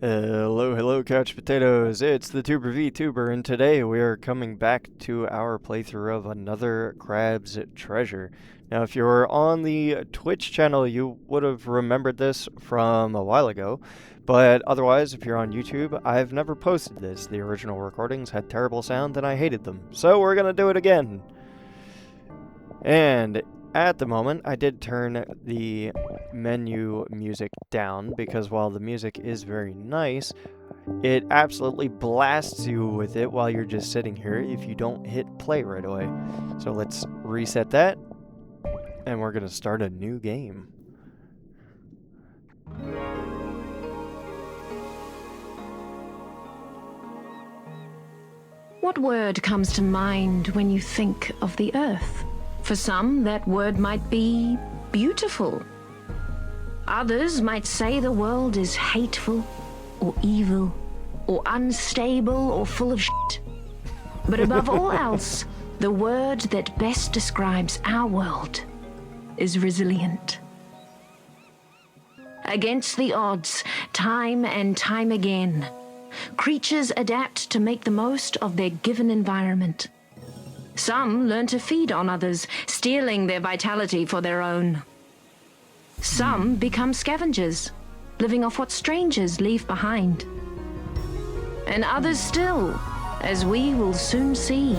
Hello, hello, couch potatoes. It's the Tuber VTuber, and today we are coming back to our playthrough of another Crab's Treasure. Now, if you were on the Twitch channel, you would have remembered this from a while ago, but otherwise, if you're on YouTube, I've never posted this. The original recordings had terrible sound, and I hated them, so we're gonna do it again. And at the moment, I did turn the menu music down because while the music is very nice, it absolutely blasts you with it while you're just sitting here if you don't hit play right away. So let's reset that, and we're going to start a new game. What word comes to mind when you think of the Earth? For some, that word might be beautiful. Others might say the world is hateful, or evil, or unstable, or full of shit. But above all else, the word that best describes our world is resilient. Against the odds, time and time again, creatures adapt to make the most of their given environment. Some learn to feed on others, stealing their vitality for their own. Some become scavengers, living off what strangers leave behind. And others still, as we will soon see,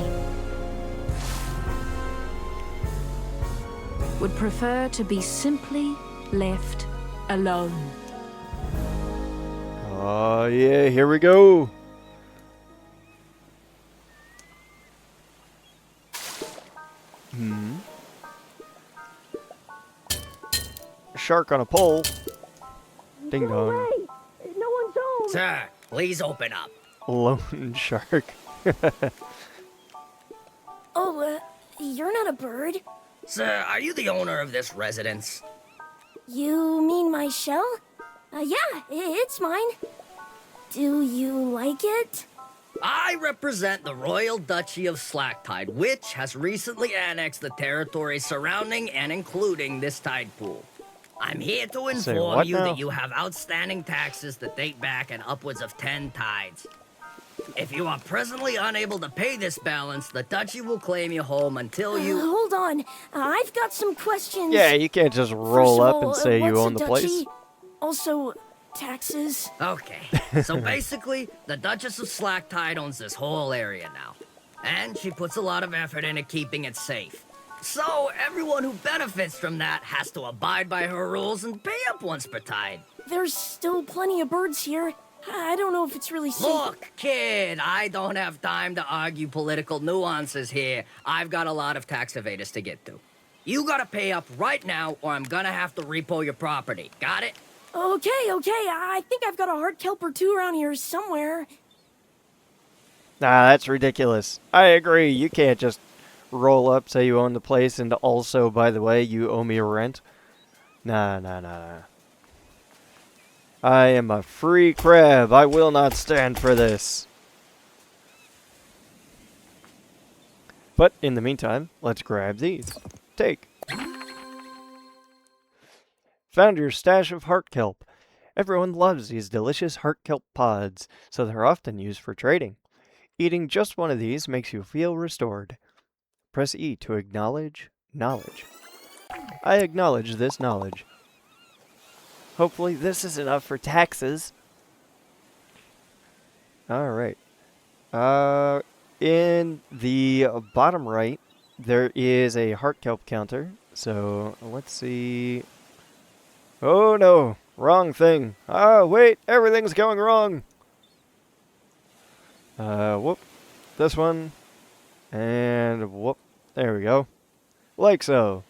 would prefer to be simply left alone. Oh yeah, here we go. Shark on a pole. Ding dong. No one's home. Sir, please open up. Lone shark. Oh, you're not a bird. Sir, are you the owner of this residence? You mean my shell? Yeah, it's mine. Do you like it? I represent the Royal Duchy of Slacktide, which has recently annexed the territory surrounding and including this tide pool. I'm here to inform you that you have outstanding taxes that date back in upwards of 10 tides. If you are presently unable to pay this balance, the duchy will claim you home until you... Hold on. I've got some questions. Yeah, you can't just roll up and say you own the place. Also, taxes. Okay, so basically, the Duchess of Slacktide owns this whole area now. And she puts a lot of effort into keeping it safe. So, everyone who benefits from that has to abide by her rules and pay up once per tide. There's still plenty of birds here. I don't know if it's really safe. Look, kid, I don't have time to argue political nuances here. I've got a lot of tax evaders to get to. You gotta pay up right now, or I'm gonna have to repo your property. Got it? Okay. I think I've got a heart kelp or two around here somewhere. Nah, that's ridiculous. I agree. You can't just roll up, say you own the place, and also, by the way, you owe me a rent. Nah. I am a free crab. I will not stand for this. But in the meantime, let's grab these. Take. Found your stash of heart kelp. Everyone loves these delicious heart kelp pods, so they're often used for trading. Eating just one of these makes you feel restored. Press E to acknowledge knowledge. I acknowledge this knowledge. Hopefully this is enough for taxes. Alright. In the bottom right, there is a heart kelp counter. So, let's see. Oh no, wrong thing. Ah, wait, everything's going wrong. Whoop. This one. And whoop. There we go. Like so.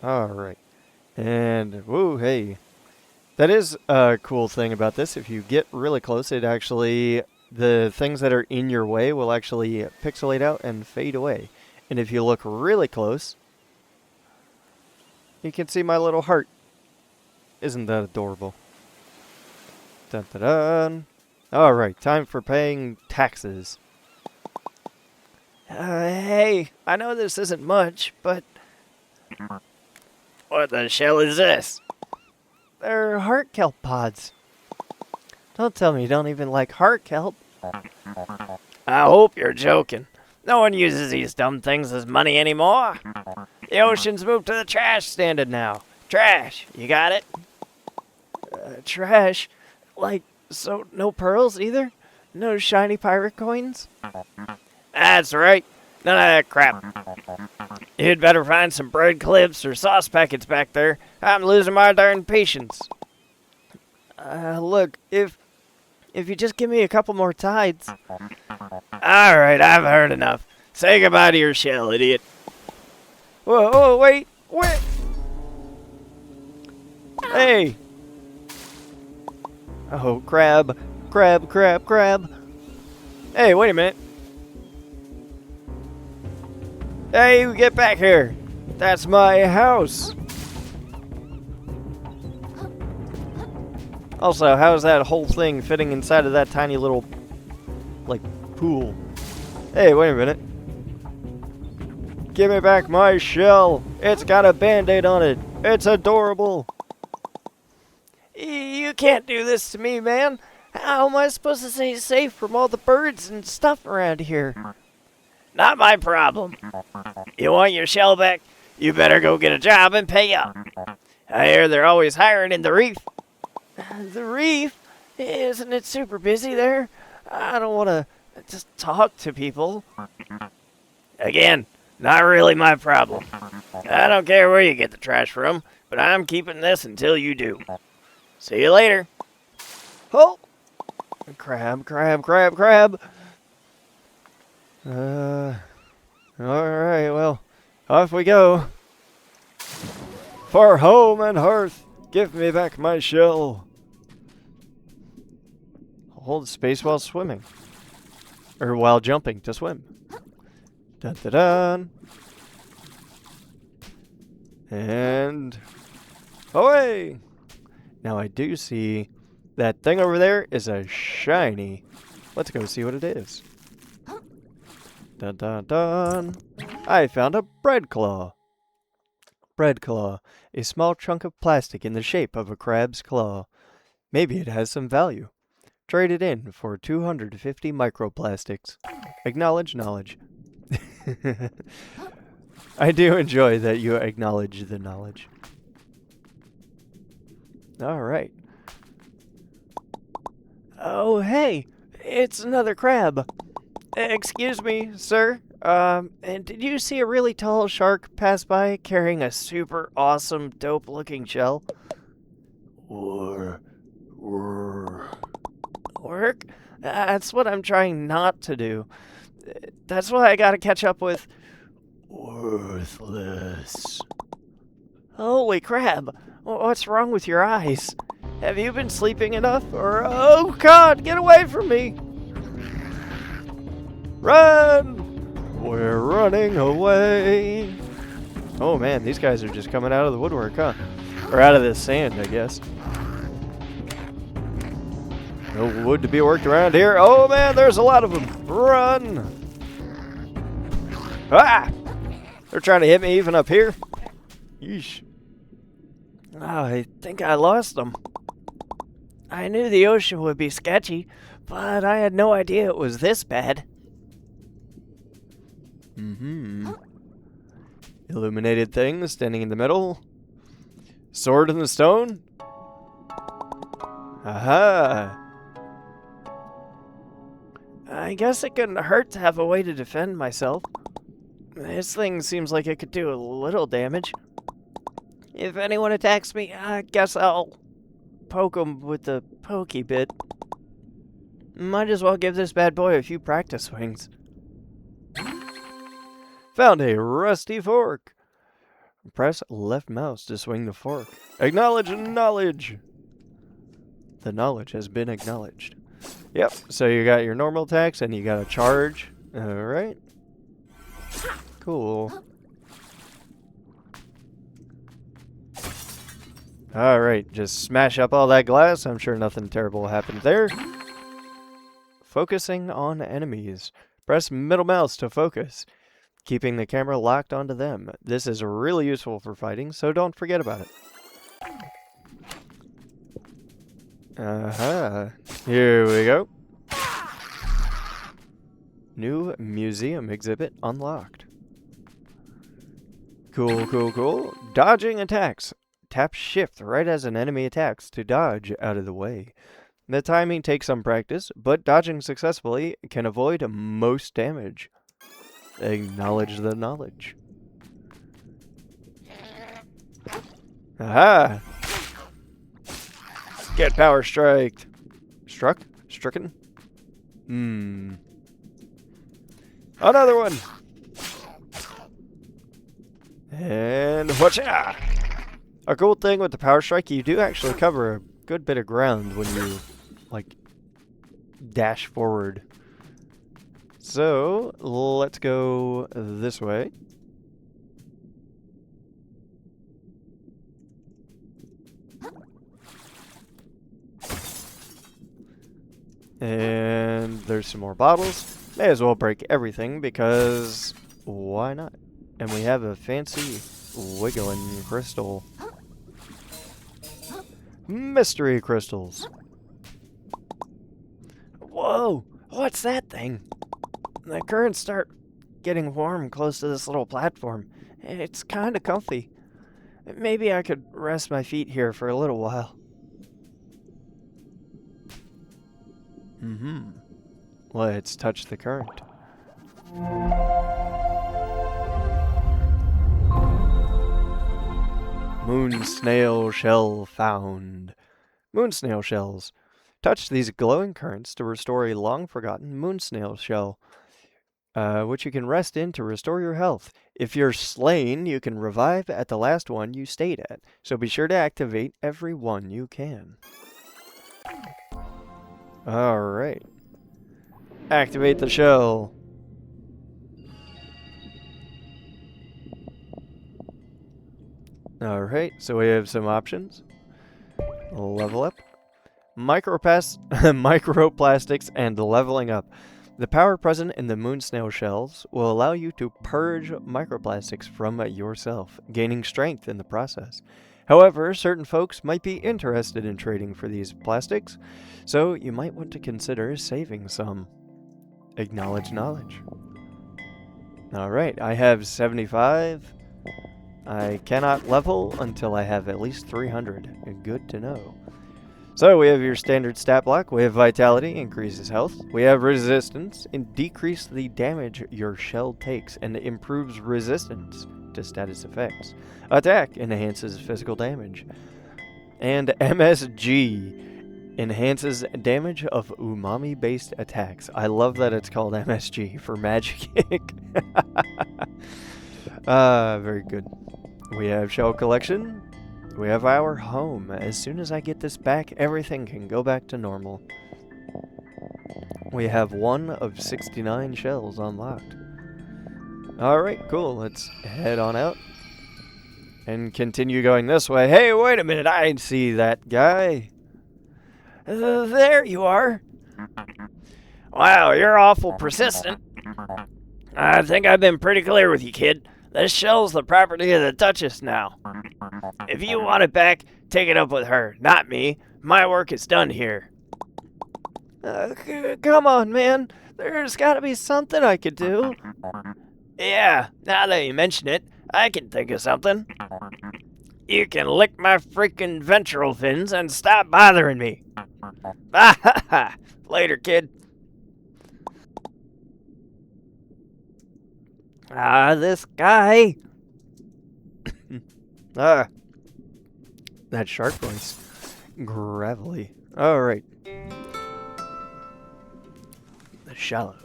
Alright. And, woo, hey. That is a cool thing about this. If you get really close, it actually, the things that are in your way will actually pixelate out and fade away. And if you look really close, you can see my little heart. Isn't that adorable? Dun dun dun. Alright, time for paying taxes. Hey, I know this isn't much, but... What the shell is this? They're heart kelp pods. Don't tell me you don't even like heart kelp. I hope you're joking. No one uses these dumb things as money anymore. The ocean's moved to the trash standard now. Trash, you got it? Trash? Like, so no pearls either? No shiny pirate coins? That's right. None of that crap. You'd better find some bread clips or sauce packets back there. I'm losing my darn patience. Look, if you just give me a couple more tides. All right, I've heard enough. Say goodbye to your shell, idiot. Whoa, wait. Hey. Oh, crab. Hey, wait a minute. Hey, you get back here. That's my house. Also, how's that whole thing fitting inside of that tiny little, like, pool? Hey, wait a minute. Give me back my shell. It's got a band-aid on it. It's adorable. You can't do this to me, man. How am I supposed to stay safe from all the birds and stuff around here? Not my problem. You want your shell back? You better go get a job and pay up. I hear they're always hiring in the reef. The reef? Isn't it super busy there? I don't want to just talk to people. Again, not really my problem. I don't care where you get the trash from, but I'm keeping this until you do. See you later. Oh! Crab. Alright, well, off we go. For home and hearth, give me back my shell. Hold space while swimming. Or while jumping to swim. Dun dun dun. And away! Now I do see that thing over there is a shiny. Let's go see what it is. Dun dun dun. I found a bread claw. Bread claw, a small chunk of plastic in the shape of a crab's claw. Maybe it has some value. Trade it in for 250 microplastics. Acknowledge knowledge. I do enjoy that you acknowledge the knowledge. Alright. Oh, hey! It's another crab. Excuse me, sir. And did you see a really tall shark pass by carrying a super awesome, dope-looking shell? Work? That's what I'm trying not to do. That's why I gotta catch up with... Worthless. Holy crab! What's wrong with your eyes? Have you been sleeping enough? Or... Oh god, get away from me! Run! We're running away. Oh man, these guys are just coming out of the woodwork, huh? Or out of the sand, I guess. No wood to be worked around here. Oh man, there's a lot of them. Run! Ah! They're trying to hit me even up here. Yeesh. Oh, I think I lost them. I knew the ocean would be sketchy, but I had no idea it was this bad. Illuminated thing standing in the middle. Sword in the stone. Aha! I guess it couldn't hurt to have a way to defend myself. This thing seems like it could do a little damage. If anyone attacks me, I guess I'll poke them with the pokey bit. Might as well give this bad boy a few practice swings. Found a rusty fork. Press left mouse to swing the fork. Acknowledge knowledge. The knowledge has been acknowledged. Yep, so you got your normal attacks and you got a charge. Alright. Cool. Alright, just smash up all that glass. I'm sure nothing terrible happened there. Focusing on enemies. Press middle mouse to focus, keeping the camera locked onto them. This is really useful for fighting, so don't forget about it. Here we go. New museum exhibit unlocked. Cool, cool, cool. Dodging attacks. Tap shift right as an enemy attacks to dodge out of the way. The timing takes some practice, but dodging successfully can avoid most damage. Acknowledge the knowledge. Aha! Get power striked. Struck? Stricken? Another one! And whatcha! A cool thing with the power strike, you do actually cover a good bit of ground when you, like, dash forward. So, let's go this way. And there's some more bottles. May as well break everything because why not? And we have a fancy wiggling crystal. Mystery crystals. Whoa! What's that thing? The currents start getting warm close to this little platform. It's kind of comfy. Maybe I could rest my feet here for a little while. Let's touch the current. Moon snail shell found. Moon snail shells. Touch these glowing currents to restore a long-forgotten moon snail shell, which you can rest in to restore your health. If you're slain, you can revive at the last one you stayed at, so be sure to activate every one you can. Alright. Activate the shell. Alright, so we have some options. Level up. Microplastics and leveling up. The power present in the moon snail shells will allow you to purge microplastics from yourself, gaining strength in the process. However, certain folks might be interested in trading for these plastics, so you might want to consider saving some. Acknowledge knowledge. Alright, I have 75. I cannot level until I have at least 300. Good to know. So we have your standard stat block. We have vitality, increases health. We have resistance, and decrease the damage your shell takes, and improves resistance to status effects. Attack enhances physical damage. And MSG enhances damage of umami-based attacks. I love that it's called MSG for Magic. Very good. We have shell collection. We have our home. As soon as I get this back, everything can go back to normal. We have 1 of 69 shells unlocked. Alright, cool. Let's head on out and continue going this way. Hey, wait a minute. I see that guy. There you are. Wow, you're awful persistent. I think I've been pretty clear with you, kid. This shell's the property of the Duchess now. If you want it back, take it up with her, not me. My work is done here. Come on, man. There's gotta be something I could do. Yeah, now that you mention it, I can think of something. You can lick my freaking ventral fins and stop bothering me. Ah ha ha! Later, kid. This guy. That shark voice. Gravelly. Alright. The shallows.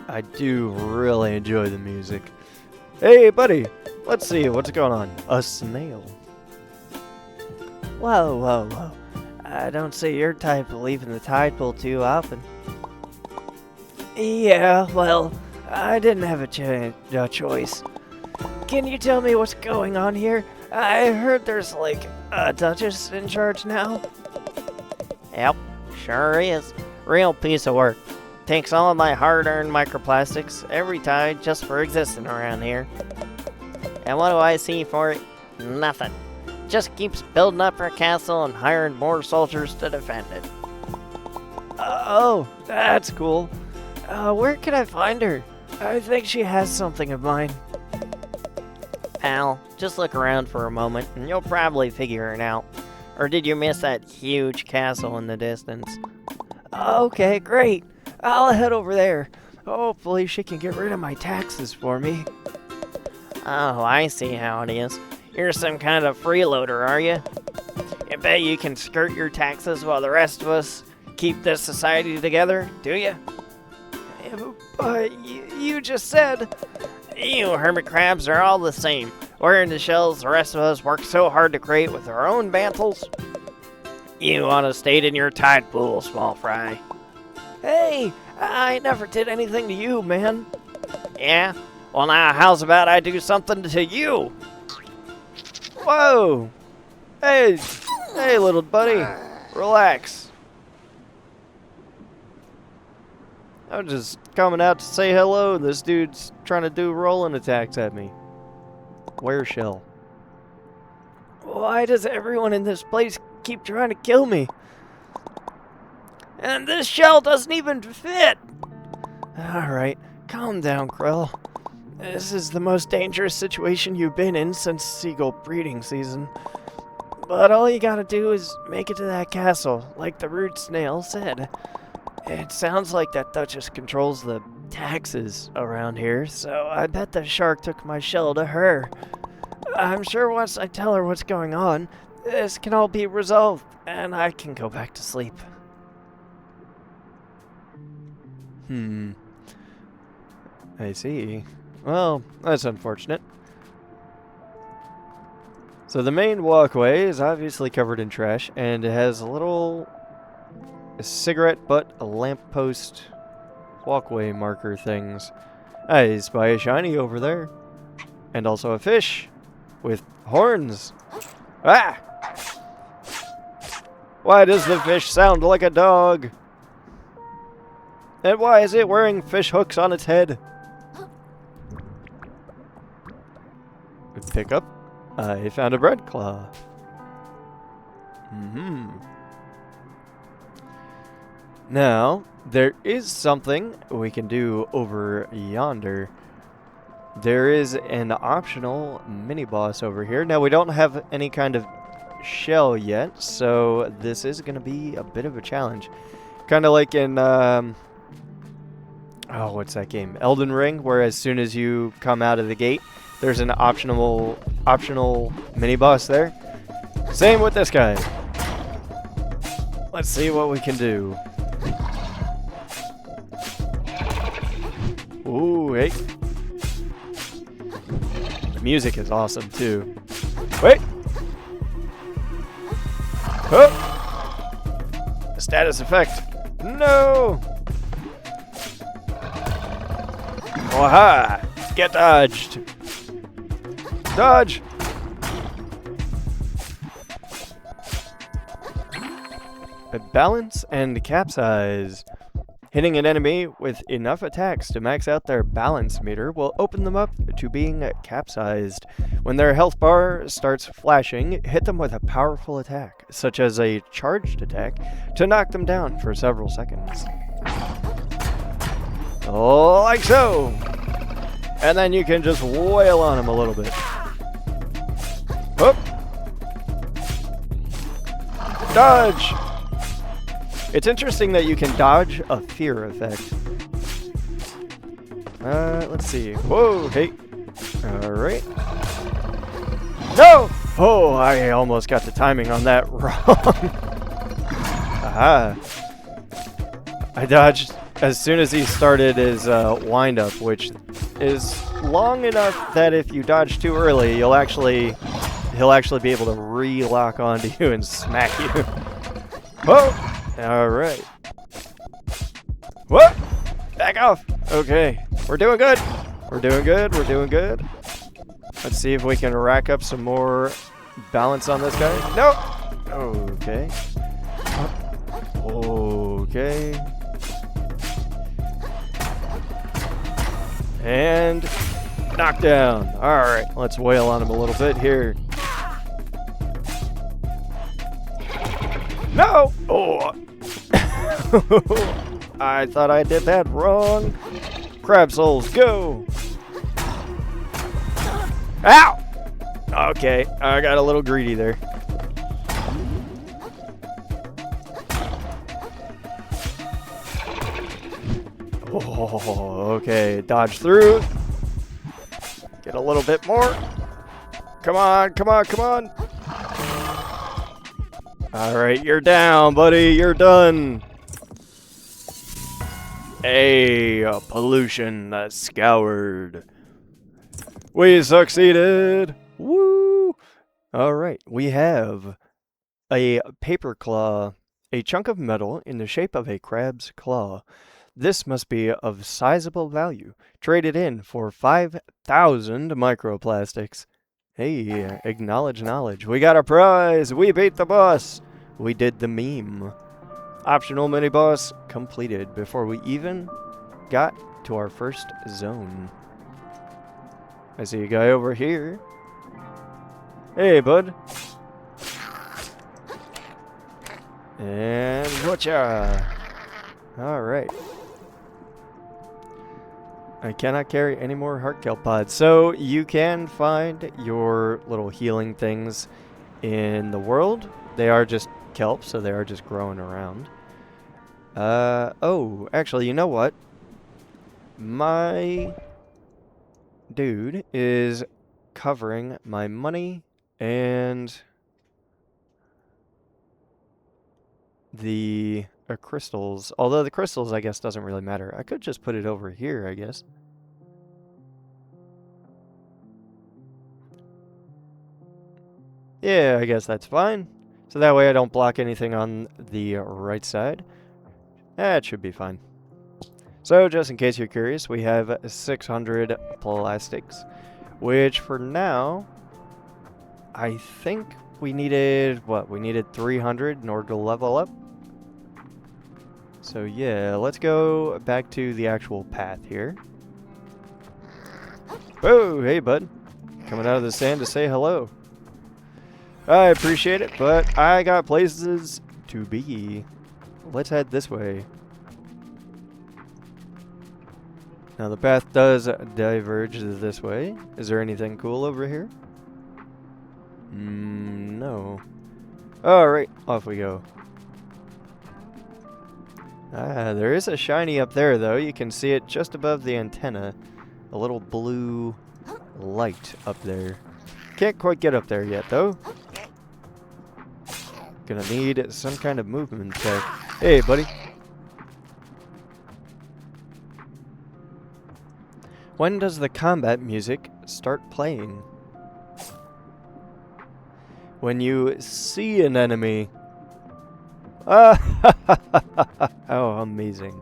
I do really enjoy the music. Hey, buddy. Let's see what's going on. A snail. Whoa, whoa, whoa. I don't see your type leaving the tide pool too often. Yeah, well, I didn't have a choice. Can you tell me what's going on here? I heard there's like a Duchess in charge now. Yep, sure is. Real piece of work. Takes all of my hard-earned microplastics every tide just for existing around here. And what do I see for it? Nothing. Just keeps building up her castle and hiring more soldiers to defend it. Oh, that's cool. Where can I find her? I think she has something of mine. Pal, just look around for a moment and you'll probably figure it out. Or did you miss that huge castle in the distance? Okay, great. I'll head over there. Hopefully she can get rid of my taxes for me. Oh, I see how it is. You're some kind of freeloader, are you? You bet you can skirt your taxes while the rest of us keep this society together, do you? But you just said... You hermit crabs are all the same. We're the shells the rest of us work so hard to create with our own bantles. You ought to stayed in your tide pool, small fry. Hey, I never did anything to you, man. Yeah? Well now, how's about I do something to you? Whoa! Hey, little buddy. Relax. I'm just coming out to say hello. This dude's trying to do rolling attacks at me. Where's Shell? Why does everyone in this place keep trying to kill me? And this shell doesn't even fit! Alright, calm down, Krell. This is the most dangerous situation you've been in since seagull breeding season. But all you gotta do is make it to that castle, like the rude snail said. It sounds like that Duchess controls the taxes around here, so I bet the shark took my shell to her. I'm sure once I tell her what's going on, this can all be resolved, and I can go back to sleep. I see. Well, that's unfortunate. So the main walkway is obviously covered in trash, and it has a little cigarette butt, a lamppost, walkway marker things. I spy a shiny over there. And also a fish with horns. Ah! Why does the fish sound like a dog? And why is it wearing fish hooks on its head? Pick up. I found a bread claw. Now, there is something we can do over yonder. There is an optional mini-boss over here. Now, we don't have any kind of shell yet, so this is going to be a bit of a challenge. Kind of like in, oh, what's that game? Elden Ring, where as soon as you come out of the gate, there's an optional mini-boss there. Same with this guy. Let's see what we can do. Ooh, hey. The music is awesome, too. Wait! Oh! A status effect. No! Aha! Get dodged! Dodge! Balance and capsize. Hitting an enemy with enough attacks to max out their balance meter will open them up to being capsized. When their health bar starts flashing, hit them with a powerful attack, such as a charged attack, to knock them down for several seconds. Like so! And then you can just wail on them a little bit. Whoop! Dodge! It's interesting that you can dodge a fear effect. Let's see. Whoa, hey. Alright. No! Oh, I almost got the timing on that wrong. Aha. I dodged as soon as he started his wind-up, which is long enough that if you dodge too early, he'll actually be able to re-lock onto you and smack you. Whoa! Alright. What? Back off! Okay. We're doing good! We're doing good, we're doing good. Let's see if we can rack up some more balance on this guy. No! Okay. Okay. And Knockdown. Alright, let's wail on him a little bit here. No! Oh! I thought I did that wrong. Crab souls, go! Ow! Okay, I got a little greedy there. Oh, okay, dodge through. Get a little bit more. Come on, come on, come on. Alright, you're down, buddy. You're done. Hey, pollution scoured. We succeeded. Woo! Alright, we have a paper claw, a chunk of metal in the shape of a crab's claw. This must be of sizable value. Traded in for 5,000 microplastics. Hey, acknowledge knowledge. We got a prize. We beat the boss. We did the meme. Optional mini boss completed before we even got to our first zone. I see a guy over here. Hey, bud. And whatcha? Alright. I cannot carry any more heart kelp pods. So you can find your little healing things in the world. They are just kelp, so they are just growing around. Oh, actually, you know what? My dude is covering my money and the crystals. Although the crystals, I guess, doesn't really matter. I could just put it over here, I guess. Yeah, I guess that's fine. So that way I don't block anything on the right side. That should be fine. So just in case you're curious, we have 600 plastics, which for now, I think we needed, what? We needed 300 in order to level up. So yeah, let's go back to the actual path here. Oh, hey bud. Coming out of the sand to say hello. I appreciate it, but I got places to be. Let's head this way. Now the path does diverge this way. Is there anything cool over here? No. Alright, off we go. Ah, there is a shiny up there though. You can see it just above the antenna. A little blue light up there. Can't quite get up there yet though. Gonna need some kind of movement tech. Hey buddy. When does the combat music start playing? When you see an enemy. Oh, amazing.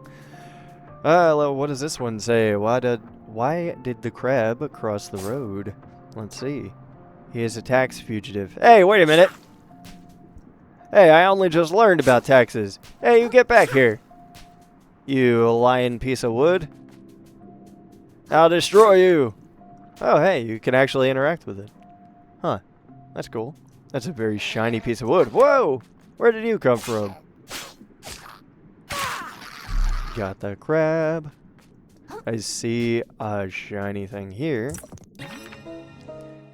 What does this one say? Why did the crab cross the road? Let's see. He is a tax fugitive. Hey, wait a minute. Hey, I only just learned about taxes. Hey, you get back here. You lying piece of wood. I'll destroy you. Oh, hey, you can actually interact with it. Huh. That's cool. That's a very shiny piece of wood. Whoa! Where did you come from? Got the crab. I see a shiny thing here.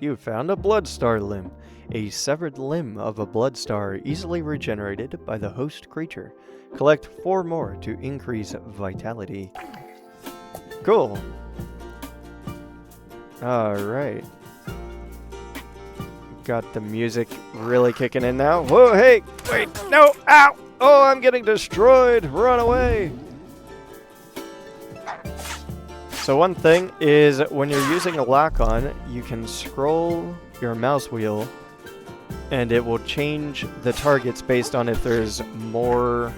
You found a blood star limb. A severed limb of a blood star easily regenerated by the host creature. Collect 4 more to increase vitality. Cool. Alright. Got the music really kicking in now. Whoa, hey! Wait, no! Ow! Oh, I'm getting destroyed! Run away! So one thing is, when you're using a lock-on, you can scroll your mouse wheel and it will change the targets based on if there's more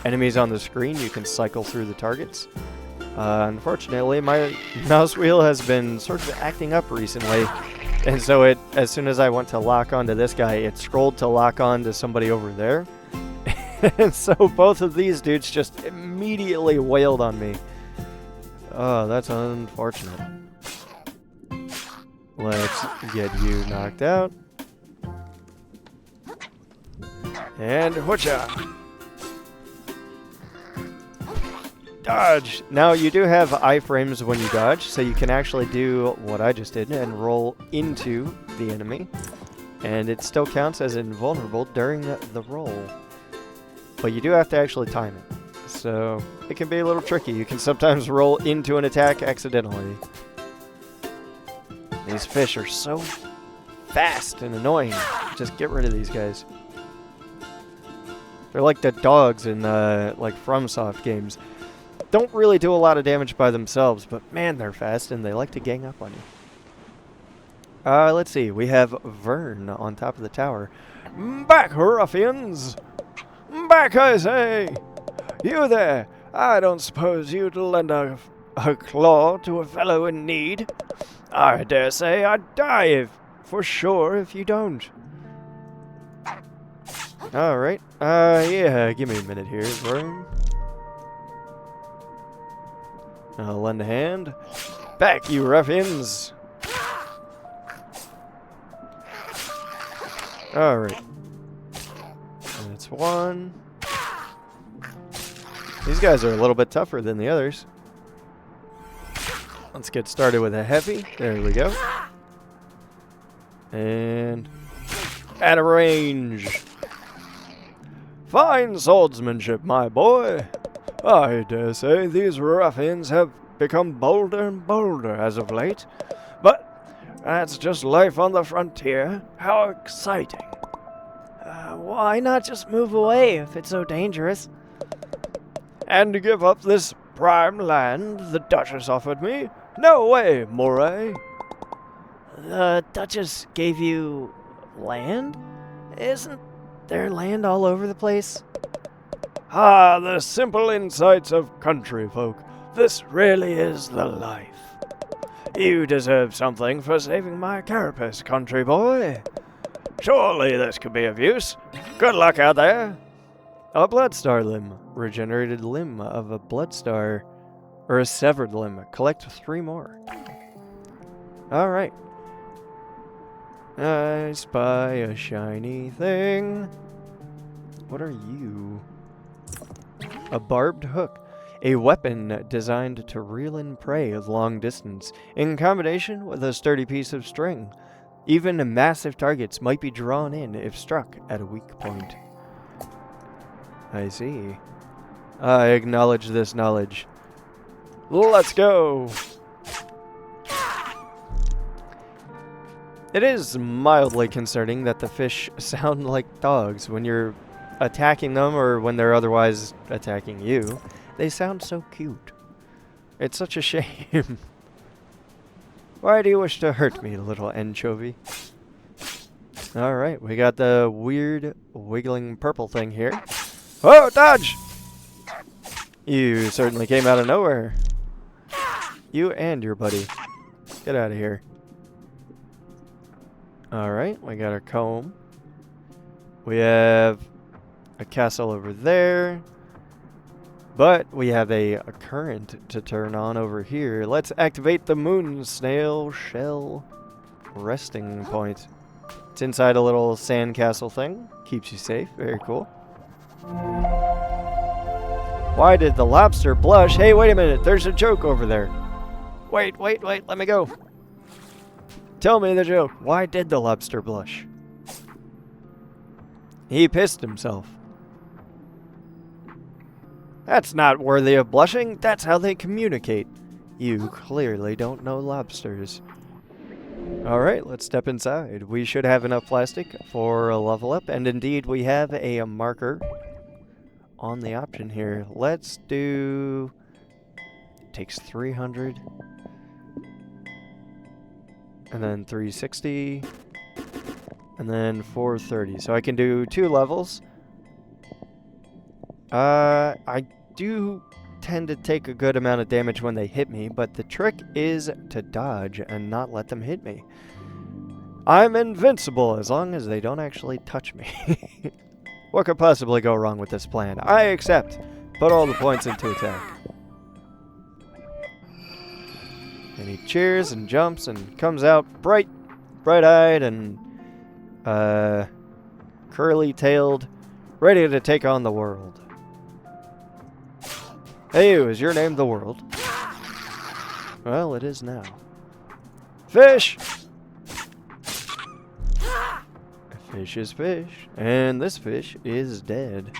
enemies on the screen. You can cycle through the targets. Unfortunately, my mouse wheel has been sort of acting up recently, and so as soon as I went to lock onto this guy, it scrolled to lock on to somebody over there. And so both of these dudes just immediately wailed on me. Oh, that's unfortunate. Let's get you knocked out. And whatcha? Dodge! Now you do have iframes when you dodge, so you can actually do what I just did and roll into the enemy. And it still counts as invulnerable during the roll. But you do have to actually time it. So it can be a little tricky. You can sometimes roll into an attack accidentally. These fish are so fast and annoying. Just get rid of these guys. They're like the dogs in like FromSoft games. Don't really do a lot of damage by themselves, but man, they're fast and they like to gang up on you. Let's see. We have Vern on top of the tower. Back, ruffians! Back, I say! You there! I don't suppose you'd lend a claw to a fellow in need. I dare say I'd die for sure if you don't. Alright. Yeah, give me a minute here, Vern. I'll lend a hand. Back, you ruffians! Alright. That's one. These guys are a little bit tougher than the others. Let's get started with a heavy. There we go. And at a range. Fine swordsmanship, my boy. I dare say these ruffians have become bolder and bolder as of late. But that's just life on the frontier. How exciting. Why not just move away if it's so dangerous? And to give up this prime land the Duchess offered me? No way, Moray. The Duchess gave you land? Isn't there land all over the place? Ah, the simple insights of country folk. This really is the life. You deserve something for saving my carapace, country boy. Surely this could be of use. Good luck out there. A Bloodstar limb. Regenerated limb of a Bloodstar. Or a severed limb. Collect 3 more. Alright. I spy a shiny thing. What are you? A barbed hook. A weapon designed to reel in prey of long distance, in combination with a sturdy piece of string. Even massive targets might be drawn in if struck at a weak point. I see. I acknowledge this knowledge. Let's go! It is mildly concerning that the fish sound like dogs when you're attacking them or when they're otherwise attacking you. They sound so cute. It's such a shame. Why do you wish to hurt me, little anchovy? Alright, we got the weird wiggling purple thing here. Oh, dodge! You certainly came out of nowhere. You and your buddy. Get out of here. Alright, we got our comb. We have a castle over there. But we have a current to turn on over here. Let's activate the moon snail shell resting point. It's inside a little sandcastle thing. Keeps you safe. Very cool. Why did the lobster blush? Hey, wait a minute. There's a joke over there. Wait. Let me go. Tell me the joke. Why did the lobster blush? He pissed himself. That's not worthy of blushing. That's how they communicate. You clearly don't know lobsters. Alright, let's step inside. We should have enough plastic for a level up. And indeed, we have a marker on the option here. Let's do... It takes 300. And then 360. And then 430. So I can do 2 levels. I do tend to take a good amount of damage when they hit me, but the trick is to dodge and not let them hit me. I'm invincible as long as they don't actually touch me. What could possibly go wrong with this plan? I accept. Put all the points into attack. And he cheers and jumps and comes out bright-eyed and curly-tailed, ready to take on the world. Hey, is your name the world? Well, it is now. Fish! Fish is fish, and this fish is dead.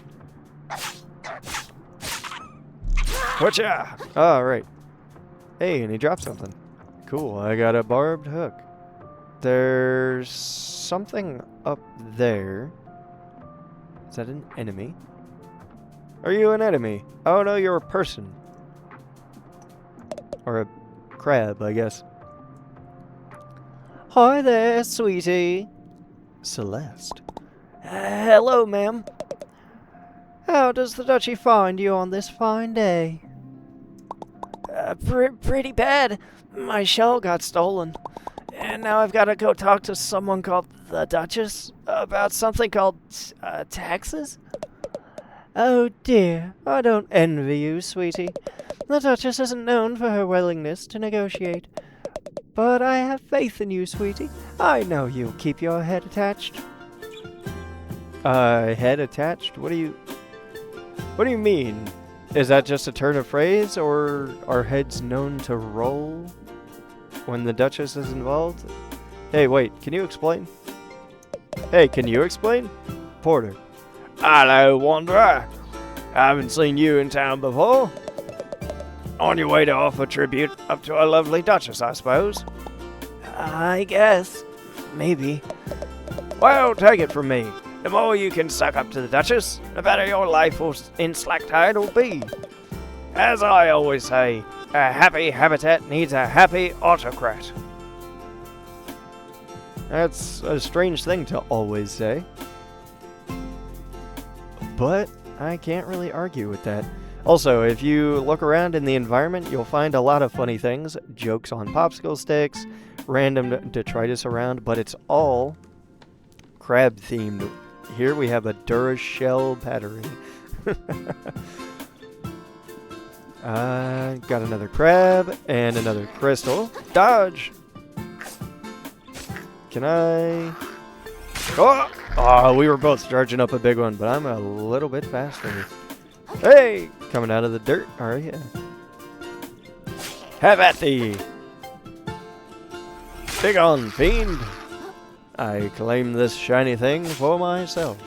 Whatcha? Alright. Hey, and he dropped something. Cool, I got a barbed hook. There's something up there. Is that an enemy? Are you an enemy? Oh no, you're a person. Or a crab, I guess. Hi there, sweetie. Celeste. Hello, ma'am. How does the duchy find you on this fine day? Pretty bad. My shell got stolen. And now I've got to go talk to someone called the Duchess about something called taxes? Oh dear, I don't envy you, sweetie. The Duchess isn't known for her willingness to negotiate. But I have faith in you, sweetie. I know you'll keep your head attached. Head attached? What do you mean? Is that just a turn of phrase, or are heads known to roll when the Duchess is involved? Hey, wait, can you explain? Hey, can you explain? Porter. Hello, wanderer. I haven't seen you in town before. On your way to offer tribute up to our lovely Duchess, I suppose? I guess. Maybe. Well, take it from me. The more you can suck up to the Duchess, the better your life in Slacktide will be. As I always say, a happy habitat needs a happy autocrat. That's a strange thing to always say. But I can't really argue with that. Also, if you look around in the environment, you'll find a lot of funny things. Jokes on popsicle sticks, random detritus around, but it's all crab themed. Here we have a Durashell battery. Got another crab and another crystal. Dodge! Can I... Oh, we were both charging up a big one, but I'm a little bit faster. Hey! Coming out of the dirt, are you? Have at thee! Big on, fiend! I claim this shiny thing for myself.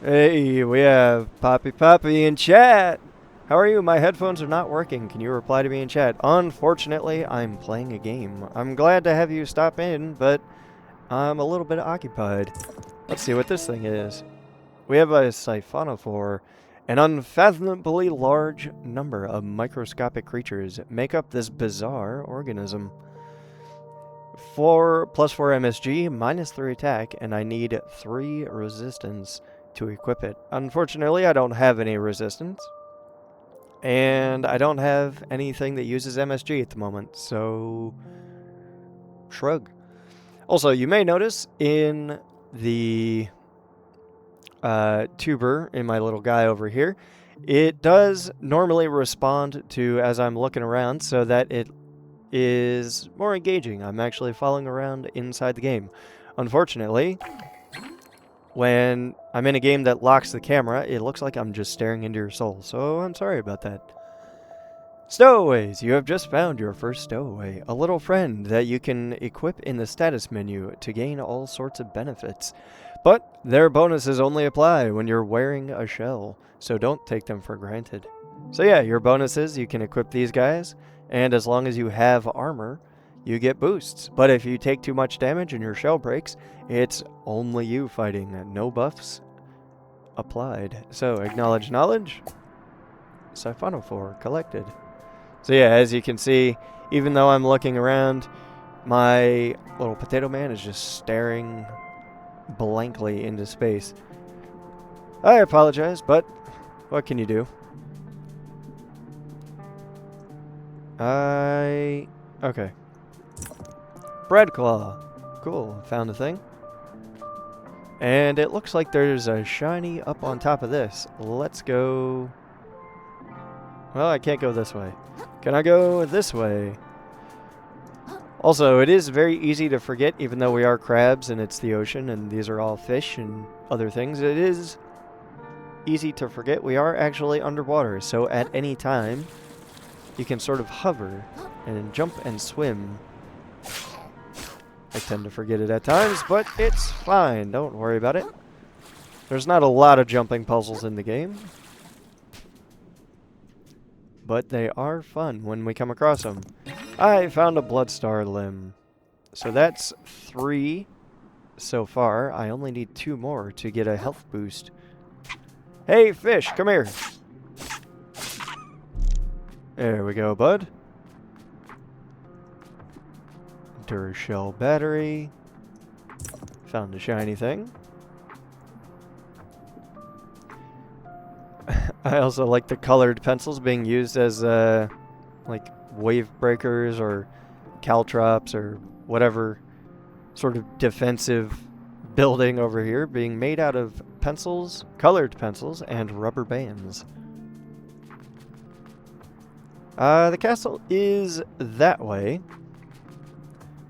Hey, we have Poppy in chat! How are you? My headphones are not working. Can you reply to me in chat? Unfortunately, I'm playing a game. I'm glad to have you stop in, but I'm a little bit occupied. Let's see what this thing is. We have a siphonophore. An unfathomably large number of microscopic creatures make up this bizarre organism. 4 + 4 MSG, -3 attack, and I need 3 resistance to equip it. Unfortunately, I don't have any resistance. And I don't have anything that uses MSG at the moment, so shrug. Also, you may notice in the tuber, in my little guy over here, it does normally respond to as I'm looking around so that it is more engaging. I'm actually following around inside the game. Unfortunately, when I'm in a game that locks the camera, it looks like I'm just staring into your soul, so I'm sorry about that. Stowaways! You have just found your first stowaway, a little friend that you can equip in the status menu to gain all sorts of benefits. But their bonuses only apply when you're wearing a shell, so don't take them for granted. So yeah, your bonuses, you can equip these guys, and as long as you have armor, you get boosts. But if you take too much damage and your shell breaks, it's only you fighting. No buffs applied. So, acknowledge knowledge. Siphonophore collected. So yeah, as you can see, even though I'm looking around, my little potato man is just staring blankly into space. I apologize, but what can you do? Okay. Bread claw. Cool, found a thing. And it looks like there's a shiny up on top of this. Let's go... Well, I can't go this way. Can I go this way? Also, it is very easy to forget, even though we are crabs and it's the ocean and these are all fish and other things. It is easy to forget we are actually underwater, so at any time you can sort of hover and jump and swim. I tend to forget it at times, but it's fine. Don't worry about it. There's not a lot of jumping puzzles in the game, but they are fun when we come across them. I found a Bloodstar limb. So that's 3 so far. I only need 2 more to get a health boost. Hey, fish, come here. There we go, bud. Durashell battery. Found a shiny thing. I also like the colored pencils being used as like wave breakers or caltrops or whatever sort of defensive building over here, being made out of pencils, colored pencils, and rubber bands. The castle is that way,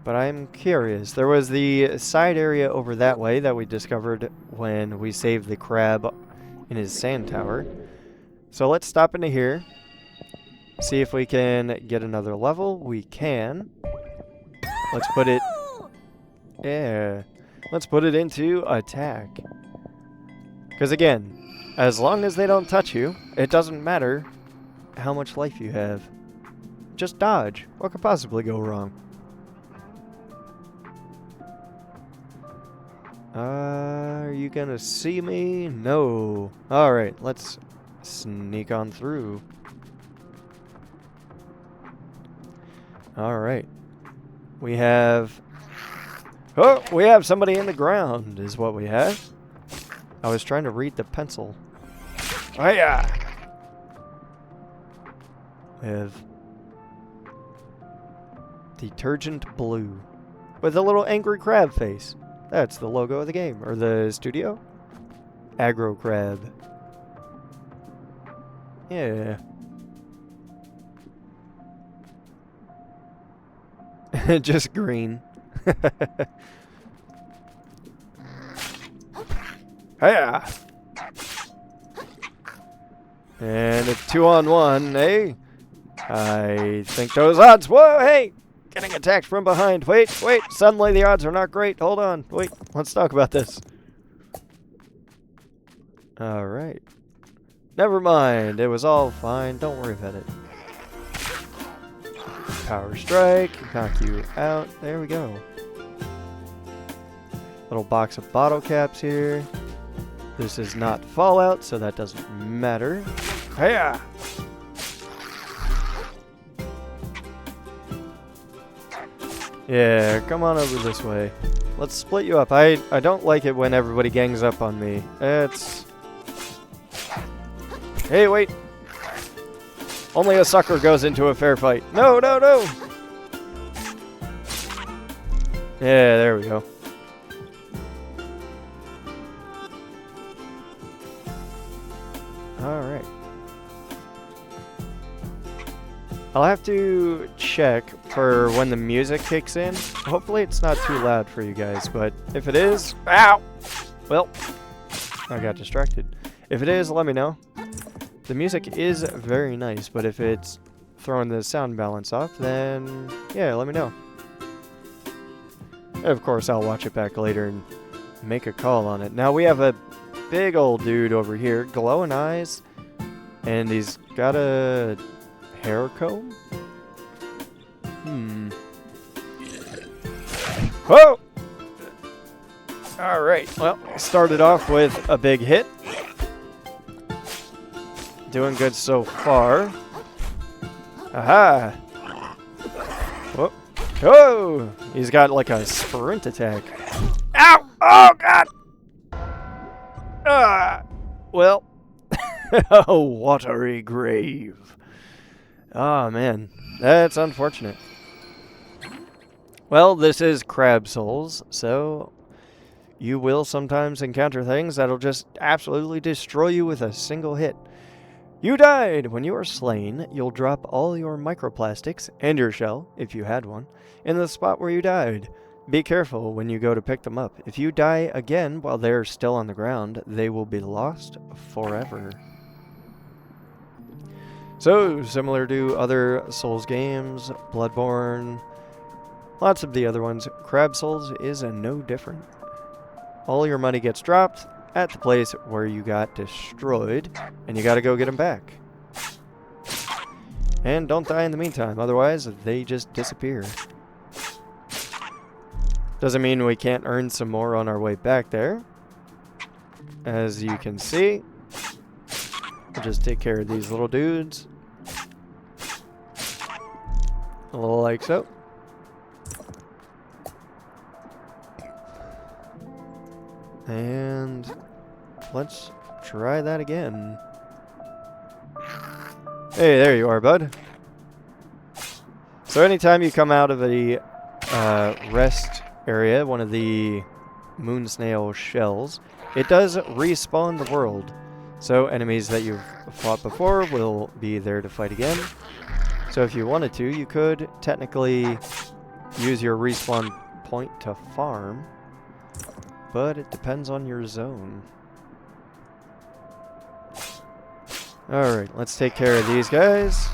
but I'm curious. There was the side area over that way that we discovered when we saved the crab in his sand tower. So let's stop into here, see if we can get another level. We can. Let's put it... Yeah. Let's put it into attack. Because again, as long as they don't touch you, it doesn't matter how much life you have. Just dodge. What could possibly go wrong? Are you gonna see me? No. Alright, let's sneak on through. Alright. We have... Oh, we have somebody in the ground, is what we have. I was trying to read the pencil. Oh, yeah. We have... Detergent Blue. With a little angry crab face. That's the logo of the game. Or the studio? Aggro Crab. Yeah. Just green. Hiya! And it's 2-on-1, eh? I think those odds... Whoa, hey! Getting attacked from behind. Wait. Suddenly the odds are not great. Hold on. Wait, let's talk about this. Alright. Never mind. It was all fine. Don't worry about it. Power strike. Knock you out. There we go. Little box of bottle caps here. This is not Fallout, so that doesn't matter. Hiya! Yeah, come on over this way. Let's split you up. I don't like it when everybody gangs up on me. It's... Hey, wait! Only a sucker goes into a fair fight. No! Yeah, there we go. Alright. I'll have to check for when the music kicks in. Hopefully it's not too loud for you guys, but if it is... Ow! Well, I got distracted. If it is, let me know. The music is very nice, but if it's throwing the sound balance off, then yeah, let me know. And of course, I'll watch it back later and make a call on it. Now we have a big old dude over here, glowing eyes, and he's got a hair comb? Whoa! Alright, well, started off with a big hit. Doing good so far. Aha! Whoop. Oh! He's got like a sprint attack. Ow! Oh, God! Ah! Well, a watery grave. Oh, man. That's unfortunate. Well, this is Crab Souls, so you will sometimes encounter things that'll just absolutely destroy you with a single hit. You died! When you are slain, you'll drop all your microplastics, and your shell, if you had one, in the spot where you died. Be careful when you go to pick them up. If you die again while they're still on the ground, they will be lost forever. So, similar to other Souls games, Bloodborne, lots of the other ones, Crab Souls is no different. All your money gets dropped at the place where you got destroyed, and you gotta go get them back. And don't die in the meantime, otherwise they just disappear. Doesn't mean we can't earn some more on our way back there. As you can see, we'll just take care of these little dudes. Like so. And let's try that again. Hey, there you are, bud. So anytime you come out of the rest area, one of the moon snail shells, it does respawn the world. So enemies that you've fought before will be there to fight again. So if you wanted to, you could technically use your respawn point to farm, but it depends on your zone. Alright, let's take care of these guys.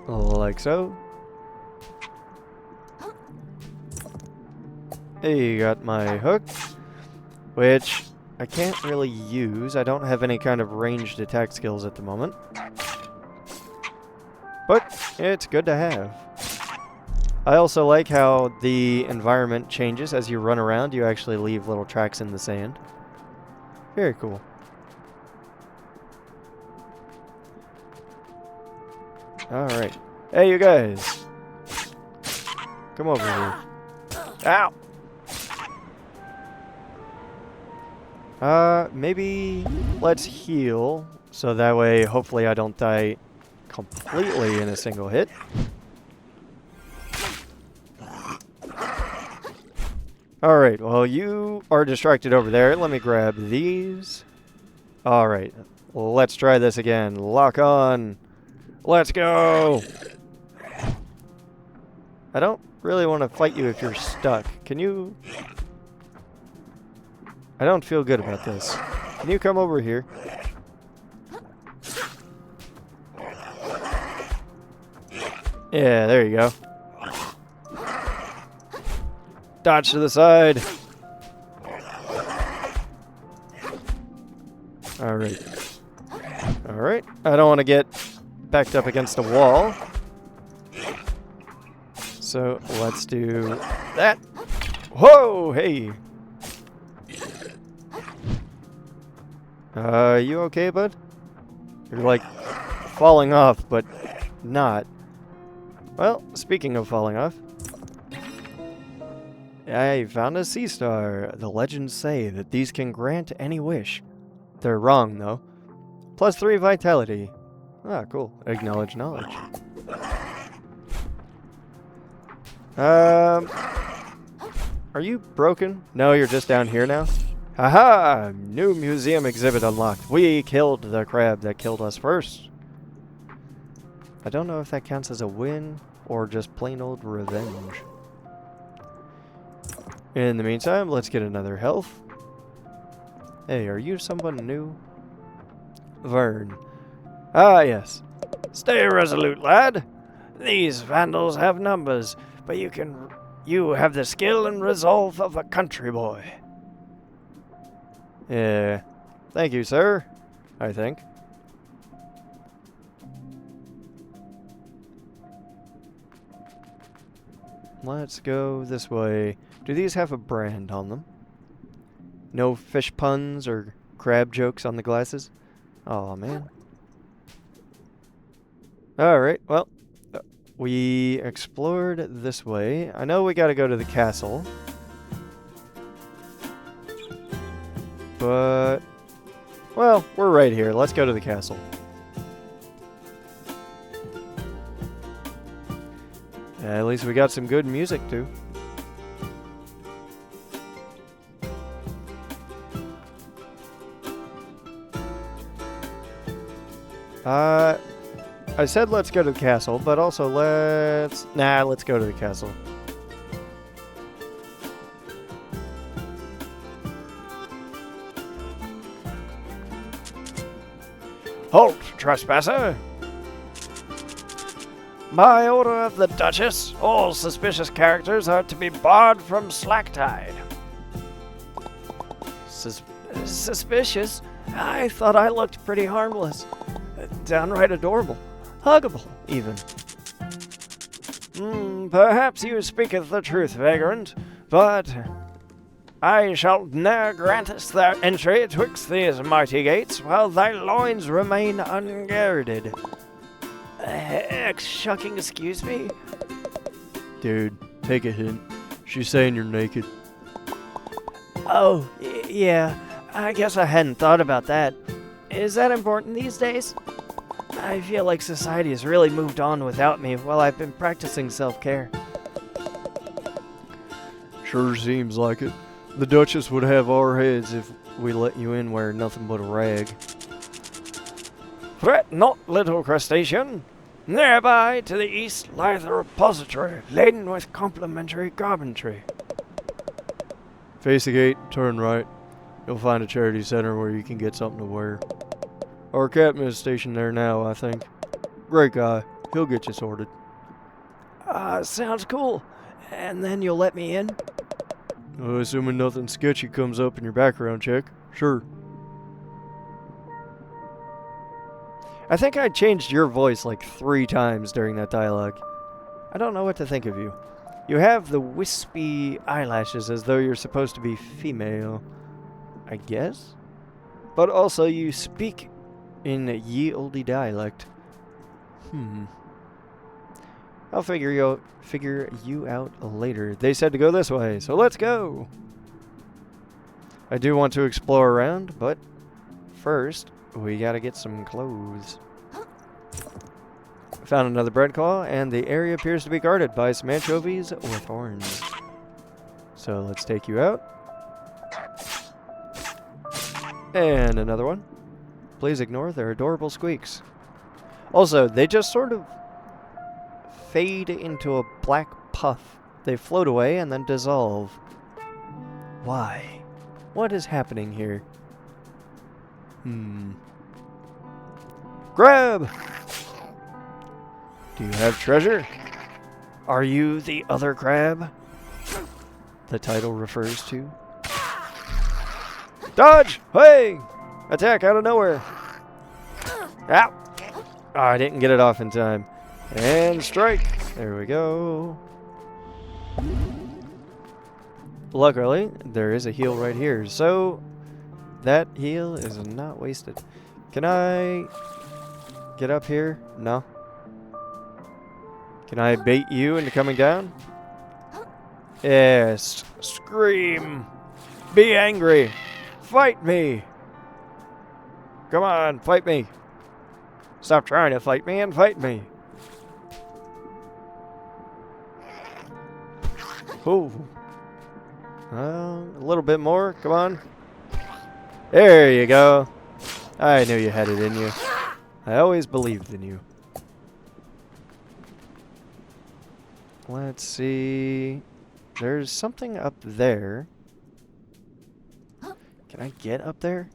Like so. Hey, you got my hook, which I can't really use. I don't have any kind of ranged attack skills at the moment. But it's good to have. I also like how the environment changes as you run around. You actually leave little tracks in the sand. Very cool. Alright. Hey, you guys. Come over here. Ow! Maybe let's heal, so that way hopefully I don't die completely in a single hit. Alright, well you are distracted over there. Let me grab these. Alright, let's try this again. Lock on. Let's go! I don't really want to fight you if you're stuck. Can you... I don't feel good about this. Can you come over here? Yeah, there you go. Dodge to the side. Alright. Alright. I don't want to get backed up against a wall. So let's do that. Whoa! Hey! You okay, bud? You're like falling off, but not. Well, speaking of falling off, I found a sea star. The legends say that these can grant any wish. They're wrong, though. +3 vitality. Ah, cool. Acknowledge knowledge. Are you broken? No, you're just down here now? Haha! New museum exhibit unlocked. We killed the crab that killed us first. I don't know if that counts as a win or just plain old revenge. In the meantime, let's get another health. Hey, are you someone new? Vern. Ah, yes. Stay resolute, lad. These vandals have numbers, but you have the skill and resolve of a country boy. Yeah. Thank you, sir. I think. Let's go this way. Do these have a brand on them? No fish puns or crab jokes on the glasses? Oh man. Alright, well, we explored this way. I know we gotta go to the castle. But, well, we're right here. Let's go to the castle. At least we got some good music, too. I said let's go to the castle, but also let's go to the castle. Halt, trespasser! By order of the Duchess, all suspicious characters are to be barred from Slacktide. Suspicious? I thought I looked pretty harmless. Downright adorable. Huggable, even. Perhaps you speaketh the truth, vagrant, but I shall ne'er grant us their entry twixt these mighty gates while thy loins remain ungirded. Shucking, excuse me? Dude, take a hint. She's saying you're naked. Oh, yeah. I guess I hadn't thought about that. Is that important these days? I feel like society has really moved on without me while I've been practicing self-care. Sure seems like it. The Duchess would have our heads if we let you in wearing nothing but a rag. Fret not, little crustacean. Nearby to the east lieth a repository laden with complimentary garmentry. Face the gate, turn right. You'll find a charity center where you can get something to wear. Our captain is stationed there now, I think. Great guy. He'll get you sorted. Sounds cool. And then you'll let me in? Assuming nothing sketchy comes up in your background check. Sure. I think I changed your voice like 3 times during that dialogue. I don't know what to think of you. You have the wispy eyelashes as though you're supposed to be female, I guess? But also you speak in ye olde dialect. I'll figure you out later. They said to go this way, so let's go! I do want to explore around, but first, we gotta get some clothes. Found another bread claw, and the area appears to be guarded by some anchovies or thorns. So let's take you out. And another one. Please ignore their adorable squeaks. Also, they just sort of fade into a black puff. They float away and then dissolve. Why? What is happening here? Grab! Do you have treasure? Are you the other crab? The title refers to. Dodge! Hey! Attack out of nowhere! Ow! Oh, I didn't get it off in time. And strike! There we go. Luckily, there is a heal right here, so that heal is not wasted. Can I get up here? No. Can I bait you into coming down? Yes. Scream! Be angry! Fight me! Come on, fight me! Stop trying to fight me and fight me! Ooh. A little bit more, come on. There you go. I knew you had it in you. I always believed in you. Let's see. There's something up there. Can I get up there?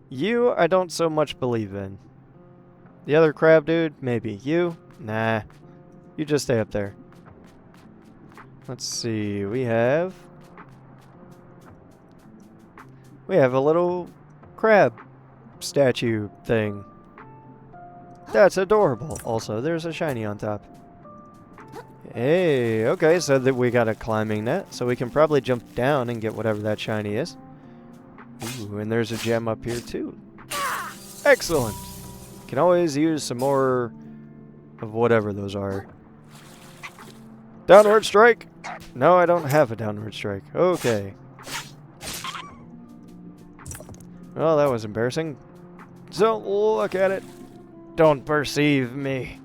You, I don't so much believe in. The other crab dude, maybe. You? Nah. You just stay up there. Let's see. We have a little crab statue thing. That's adorable. Also, there's a shiny on top. Hey, okay, so that we got a climbing net, so we can probably jump down and get whatever that shiny is. Ooh, and there's a gem up here too. Excellent. Can always use some more of whatever those are. Downward strike. No, I don't have a downward strike. Okay. Well, that was embarrassing. Don't look at it. Don't perceive me.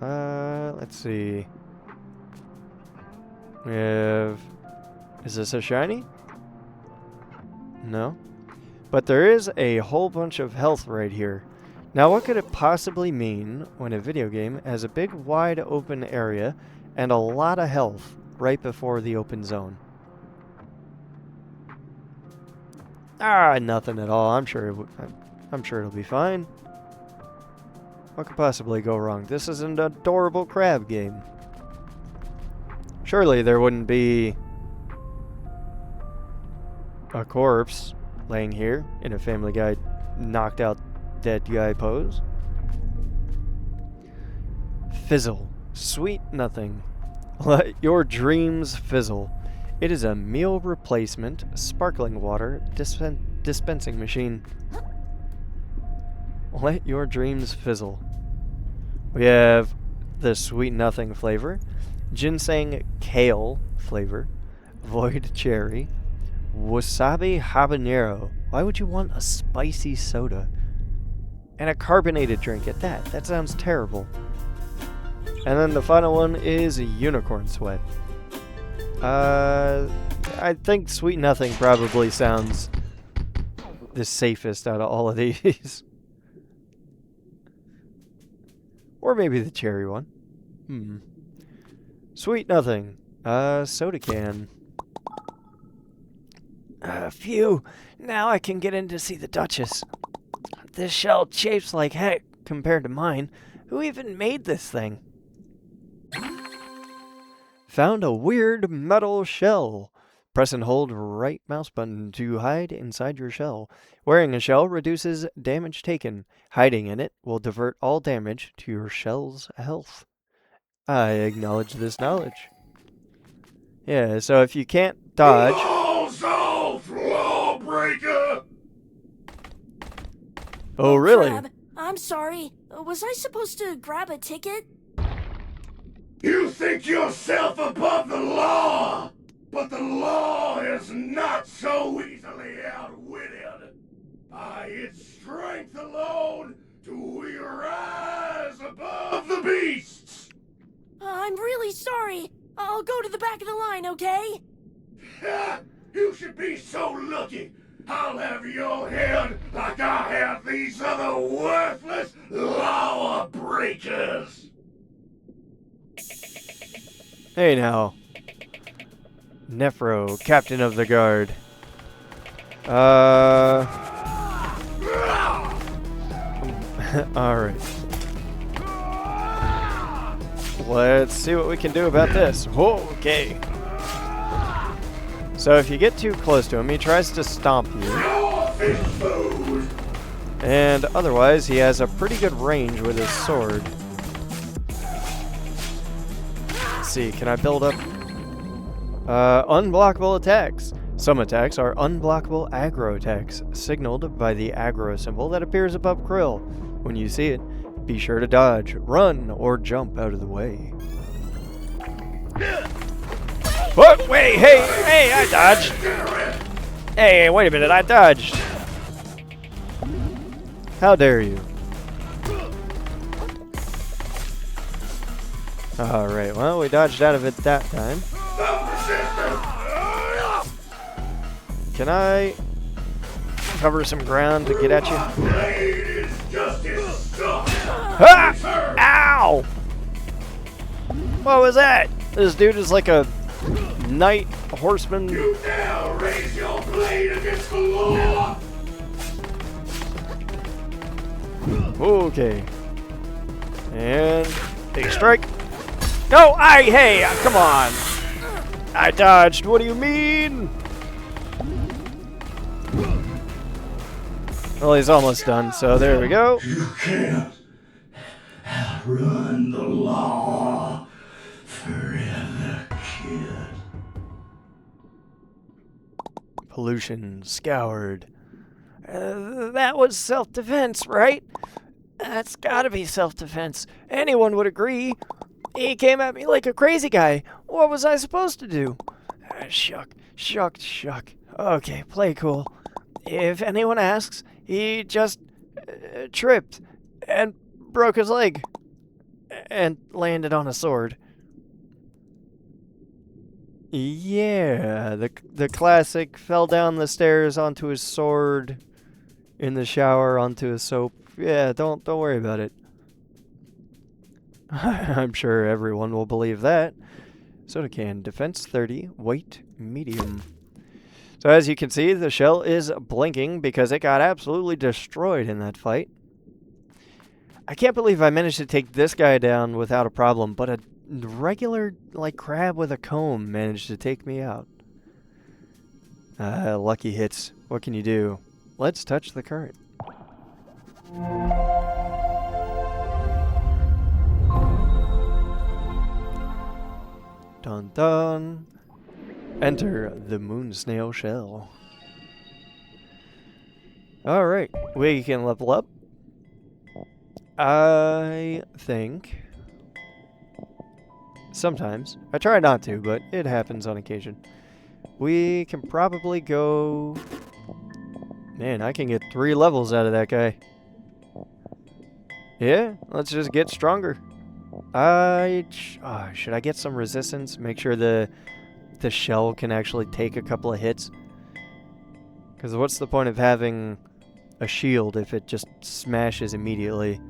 Let's see. We have... Is this a shiny? No. But there is a whole bunch of health right here. Now what could it possibly mean when a video game has a big wide open area and a lot of health right before the open zone? Nothing at all. I'm sure it'll be fine. What could possibly go wrong? This is an adorable crab game. Surely there wouldn't be a corpse laying here in a Family Guy knocked out dead guy pose. Fizzle. Sweet nothing. Let your dreams fizzle. It is a meal replacement sparkling water dispensing machine. Let your dreams fizzle. We have the sweet nothing flavor, ginseng kale flavor, void cherry, wasabi habanero. Why would you want a spicy soda? And a carbonated drink at that. That sounds terrible. And then the final one is a unicorn sweat. I think sweet nothing probably sounds the safest out of all of these. Or maybe the cherry one. Sweet nothing. Soda can. Phew. Now I can get in to see the Duchess. This shell chafes like heck compared to mine. Who even made this thing? Found a weird metal shell. Press and hold right mouse button to hide inside your shell. Wearing a shell reduces damage taken. Hiding in it will divert all damage to your shell's health. I acknowledge this knowledge. Yeah, so if you can't dodge... Lawbreaker! Oh, really? Crab, I'm sorry. Was I supposed to grab a ticket? You think yourself above the law, but the law is not so easily outwitted. By its strength alone do we rise above the beasts. I'm really sorry. I'll go to the back of the line, okay? You should be so lucky. I'll have your head like I have these other worthless law breakers. Hey now. Nephro, captain of the guard. Alright. Let's see what we can do about this. Okay. So if you get too close to him, he tries to stomp you. And otherwise, he has a pretty good range with his sword. Let's see, can I build up? Unblockable attacks. Some attacks are unblockable aggro attacks, signaled by the aggro symbol that appears above Krill. When you see it, be sure to dodge, run, or jump out of the way. What? Wait, hey, I dodged. Hey, wait a minute, I dodged. How dare you? Alright, well, we dodged out of it that time. Can I cover some ground to get at you? Ah! Ow! What was that? This dude is like a knight horseman. You dare raise your blade against the law! Okay. And big strike. No, hey, come on. I dodged. What do you mean? Well, he's almost done, so there we go. You can't outrun the law forever, kid. Pollution scoured. That was self-defense, right? That's gotta be self-defense. Anyone would agree. He came at me like a crazy guy. What was I supposed to do? Shuck. Okay, play cool. If anyone asks, he just tripped and broke his leg and landed on a sword. Yeah, the classic fell down the stairs onto his sword, in the shower onto his soap. Yeah, don't worry about it. I'm sure everyone will believe that. Soda can, defense 30, weight medium. So as you can see, the shell is blinking because it got absolutely destroyed in that fight. I can't believe I managed to take this guy down without a problem, but a regular, like, crab with a comb managed to take me out. Lucky hits. What can you do? Let's touch the current. Dun dun. Enter the moon snail shell. Alright, we can level up. I think. Sometimes. I try not to, but it happens on occasion. We can probably go... Man, I can get 3 levels out of that guy. Yeah, let's just get stronger. Should I get some resistance? Make sure the shell can actually take a couple of hits. Because what's the point of having a shield if it just smashes immediately?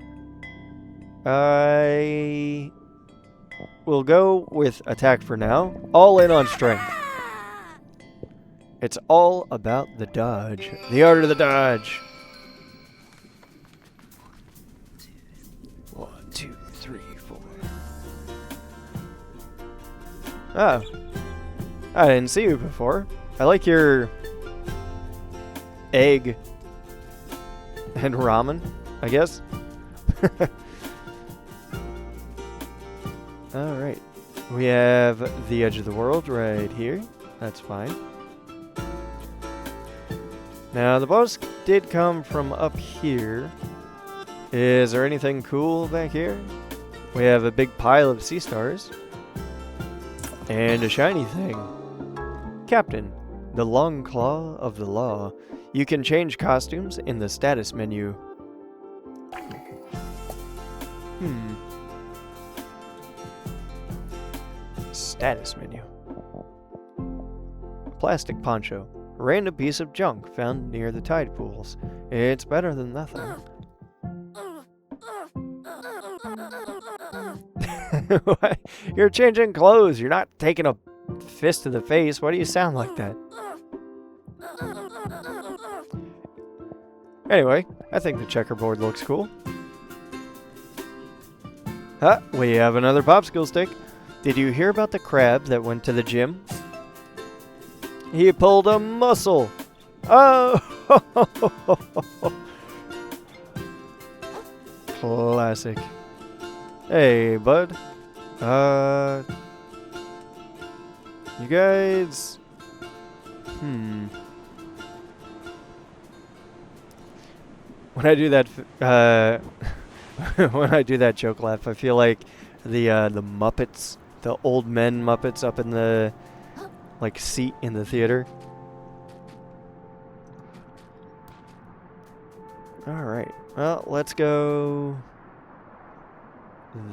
I will go with attack for now. All in on strength. It's all about the dodge. The art of the dodge. 1, 2, 3, 4. Oh. I didn't see you before. I like your egg and ramen, I guess. Alright. We have the edge of the world right here. That's fine. Now, the boss did come from up here. Is there anything cool back here? We have a big pile of sea stars. And a shiny thing. Captain, the long claw of the law. You can change costumes in the status menu. Status menu. Plastic poncho. A random piece of junk found near the tide pools. It's better than nothing. What? You're changing clothes. You're not taking a fist to the face. Why do you sound like that? Anyway, I think the checkerboard looks cool. Huh, we have another popsicle stick. Did you hear about the crab that went to the gym? He pulled a muscle. Oh! Classic. Hey, bud. You guys... When I do that, when I do that joke laugh, I feel like the Muppets, the old men Muppets up in the, like, seat in the theater. Alright, well, let's go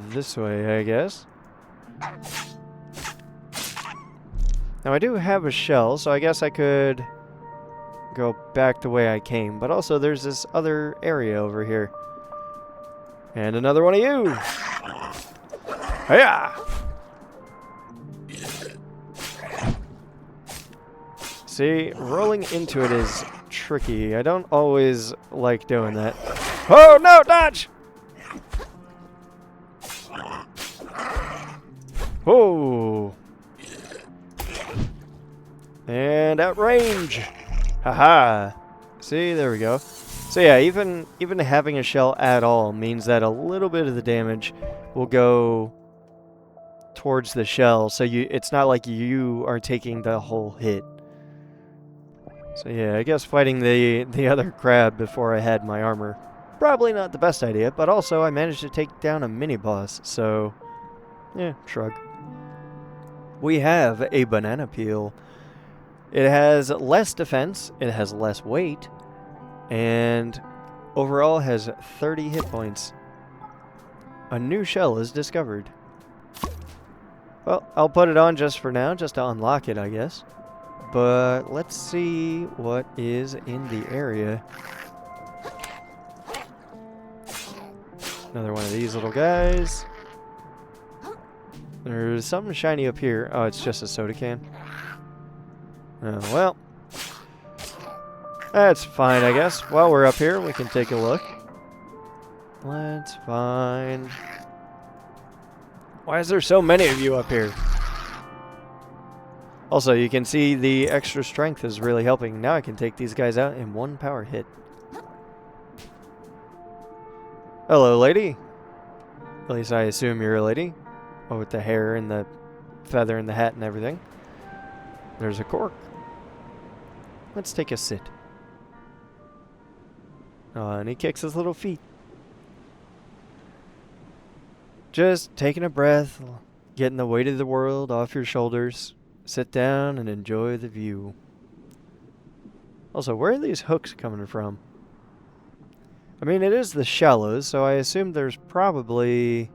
this way, I guess. Now, I do have a shell, so I guess I could go back the way I came, but also there's this other area over here. And another one of you! Hiya! See, rolling into it is tricky. I don't always like doing that. Oh, no, dodge! Oh! And outrange! Haha! See, there we go. So yeah, even having a shell at all means that a little bit of the damage will go towards the shell, so it's not like you are taking the whole hit. So yeah, I guess fighting the other crab before I had my armor, probably not the best idea, but also I managed to take down a mini-boss, so yeah, shrug. We have a banana peel. It has less defense, it has less weight, and overall has 30 hit points. A new shell is discovered. Well, I'll put it on just for now, just to unlock it, I guess. But let's see what is in the area. Another one of these little guys. There's something shiny up here. Oh, it's just a soda can. Oh, well. That's fine, I guess. While we're up here, we can take a look. Let's find... Why is there so many of you up here? Also, you can see the extra strength is really helping. Now I can take these guys out in one power hit. Hello, lady. At least I assume you're a lady. Oh, with the hair and the feather and the hat and everything. There's a cork. Let's take a sit. Oh, and he kicks his little feet. Just taking a breath, getting the weight of the world off your shoulders. Sit down and enjoy the view. Also, where are these hooks coming from? I mean, it is the shallows, so I assume there's probably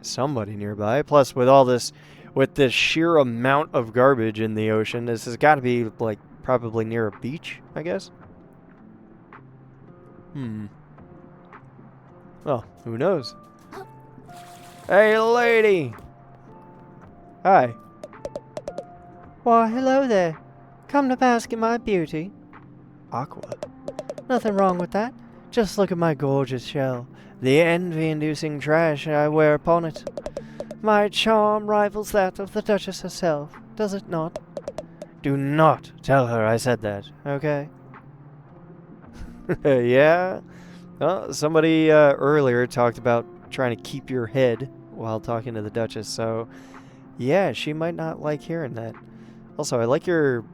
somebody nearby. Plus, with all this, with this sheer amount of garbage in the ocean, this has got to be, like, probably near a beach, I guess? Well, who knows? Hey, lady! Hi. Why, hello there. Come to bask in my beauty. Aqua. Nothing wrong with that. Just look at my gorgeous shell. The envy-inducing trash I wear upon it. My charm rivals that of the Duchess herself, does it not? Do not tell her I said that, okay? Yeah? Well, somebody earlier talked about trying to keep your head while talking to the Duchess, so yeah, she might not like hearing that. Also, I like your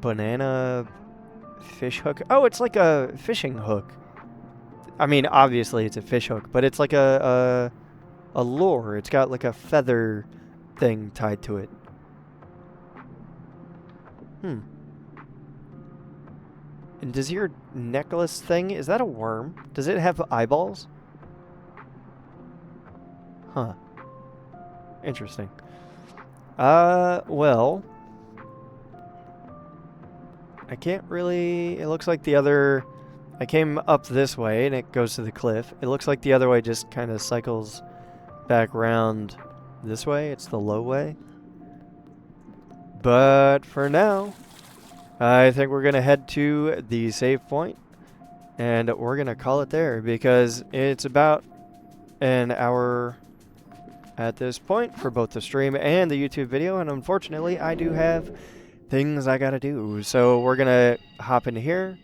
banana fish hook. Oh, it's like a fishing hook. I mean, obviously it's a fish hook, but it's like a lure. It's got like a feather thing tied to it. And does your necklace thing, is that a worm? Does it have eyeballs? Huh. Interesting. Well, I can't really... It looks like the other... I came up this way, and it goes to the cliff. It looks like the other way just kind of cycles back around this way. It's the low way. But for now, I think we're going to head to the save point, and we're going to call it there, because it's about an hour at this point for both the stream and the YouTube video, and unfortunately I do have things I gotta do, so we're gonna hop into here.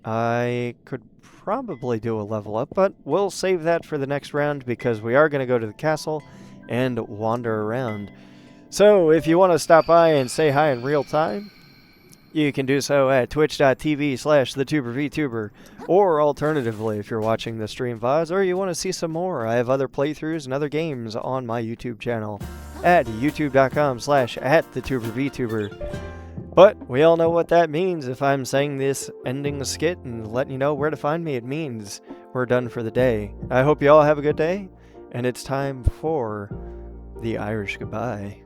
I could probably do a level up, but we'll save that for the next round because we are gonna go to the castle and wander around. So if you want to stop by and say hi in real time, you can do so at twitch.tv/thetubervtuber, or alternatively, if you're watching the stream VODs, or you want to see some more, I have other playthroughs and other games on my YouTube channel at youtube.com/@thetubervtuber. But we all know what that means. If I'm saying this ending the skit and letting you know where to find me, it means we're done for the day. I hope you all have a good day, and it's time for the Irish goodbye.